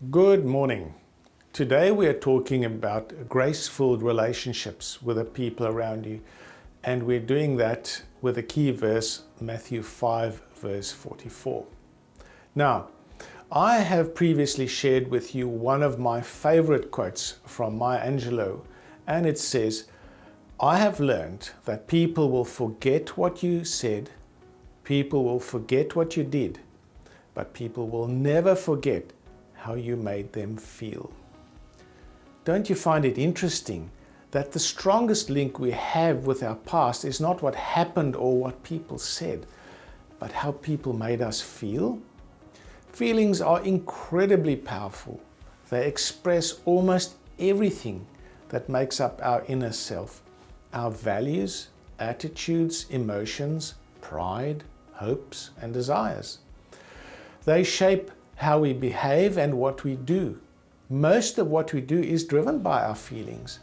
Good morning. Today we are talking about grace-filled relationships with the people around you, and we're doing that with a key verse, Matthew 5 verse 44. Now, I have previously shared with you one of my favorite quotes from Maya Angelou, and it says, "I have learned that people will forget what you said, people will forget what you did, but people will never forget how you made them feel." Don't you find it interesting that the strongest link we have with our past is not what happened or what people said, but how people made us feel? Feelings are incredibly powerful. They express almost everything that makes up our inner self, our values, attitudes, emotions, pride, hopes, and desires. They shape how we behave and what we do. Most of what we do is driven by our feelings.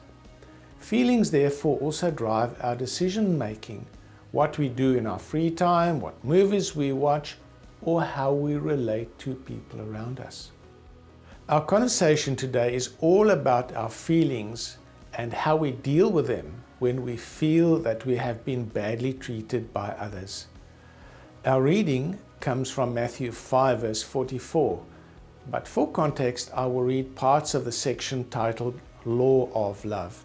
Feelings therefore also drive our decision making, what we do in our free time, what movies we watch, or how we relate to people around us. Our conversation today is all about our feelings and how we deal with them when we feel that we have been badly treated by others. Our reading comes from Matthew 5 verse 44, but for context I will read parts of the section titled Law of Love.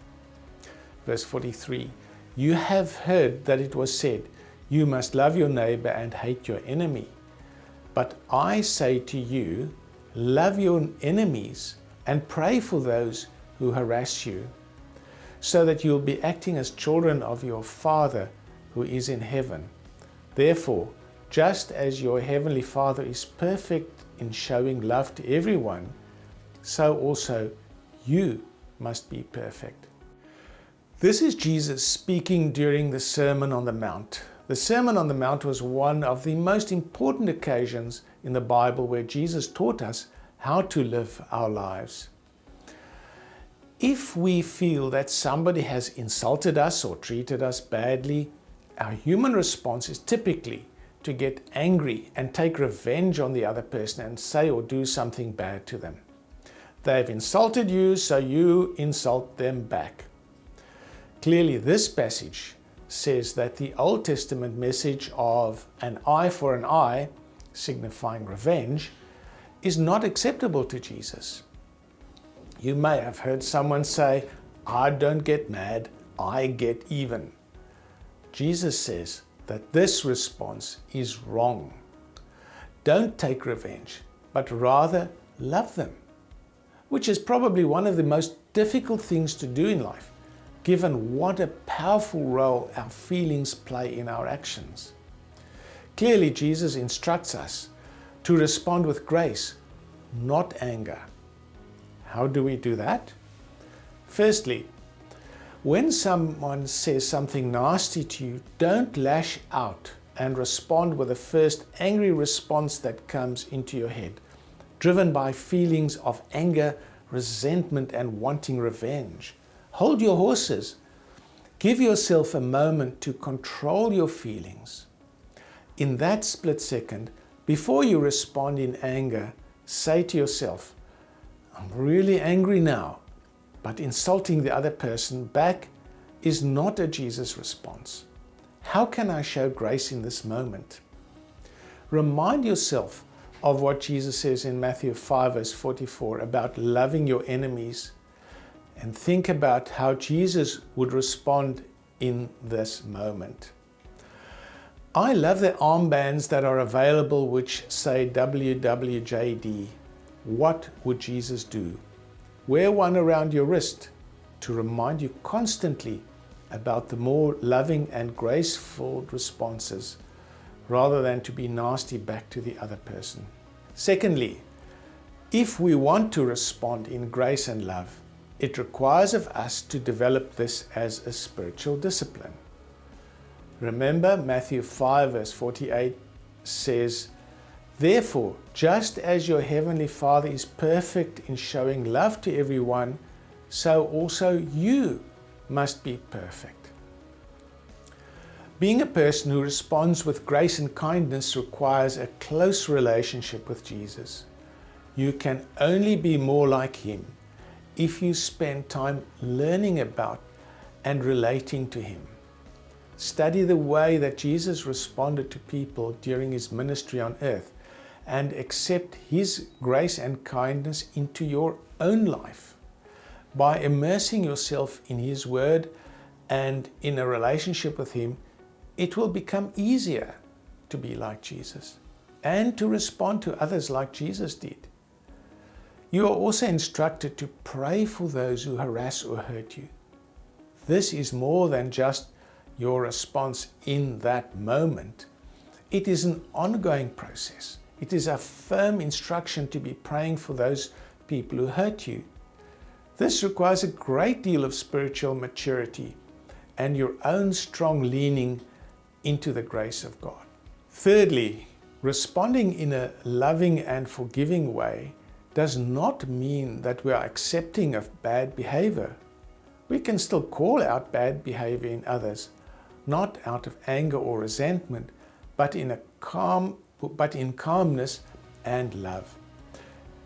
Verse 43, "You have heard that it was said, 'You must love your neighbor and hate your enemy.' But I say to you, love your enemies and pray for those who harass you, so that you'll be acting as children of your Father who is in heaven. Therefore, just as your heavenly Father is perfect in showing love to everyone, so also you must be perfect." This is Jesus speaking during the Sermon on the Mount. The Sermon on the Mount was one of the most important occasions in the Bible where Jesus taught us how to live our lives. If we feel that somebody has insulted us or treated us badly, our human response is typically to get angry and take revenge on the other person and say or do something bad to them. They've insulted you, so you insult them back. Clearly, this passage says that the Old Testament message of an eye for an eye, signifying revenge, is not acceptable to Jesus. You may have heard someone say, "I don't get mad, I get even." Jesus says that this response is wrong. Don't take revenge, but rather love them, which is probably one of the most difficult things to do in life, given what a powerful role our feelings play in our actions. Clearly, Jesus instructs us to respond with grace, not anger. How do we do that? Firstly, when someone says something nasty to you, don't lash out and respond with the first angry response that comes into your head, driven by feelings of anger, resentment, and wanting revenge. Hold your horses. Give yourself a moment to control your feelings. In that split second, before you respond in anger, say to yourself, "I'm really angry now." But insulting the other person back is not a Jesus response. How can I show grace in this moment? Remind yourself of what Jesus says in Matthew 5 verse 44 about loving your enemies, and think about how Jesus would respond in this moment. I love the armbands that are available which say WWJD. What would Jesus do? Wear one around your wrist to remind you constantly about the more loving and graceful responses, rather than to be nasty back to the other person. Secondly, if we want to respond in grace and love, it requires of us to develop this as a spiritual discipline. Remember, Matthew 5 verse 48 says, "Therefore, just as your heavenly Father is perfect in showing love to everyone, so also you must be perfect." Being a person who responds with grace and kindness requires a close relationship with Jesus. You can only be more like Him if you spend time learning about and relating to Him. Study the way that Jesus responded to people during His ministry on earth and accept His grace and kindness into your own life. By immersing yourself in His Word and in a relationship with Him, it will become easier to be like Jesus and to respond to others like Jesus did. You are also instructed to pray for those who harass or hurt you. This is more than just your response in that moment. It is an ongoing process. It is a firm instruction to be praying for those people who hurt you. This requires a great deal of spiritual maturity and your own strong leaning into the grace of God. Thirdly, responding in a loving and forgiving way does not mean that we are accepting of bad behavior. We can still call out bad behavior in others, not out of anger or resentment, but in calmness and love.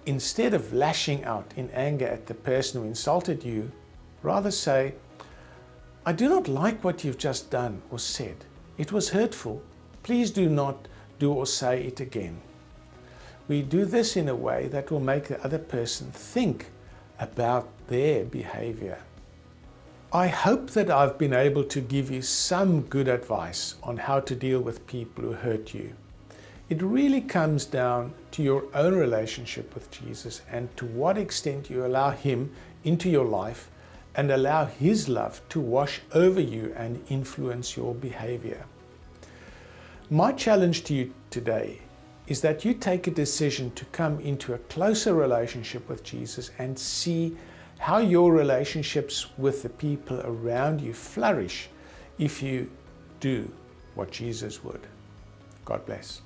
Instead of lashing out in anger at the person who insulted you, rather say, "I do not like what you've just done or said. It was hurtful. Please do not do or say it again." We do this in a way that will make the other person think about their behavior. I hope that I've been able to give you some good advice on how to deal with people who hurt you. It really comes down to your own relationship with Jesus and to what extent you allow Him into your life and allow His love to wash over you and influence your behavior. My challenge to you today is that you take a decision to come into a closer relationship with Jesus and see how your relationships with the people around you flourish if you do what Jesus would. God bless.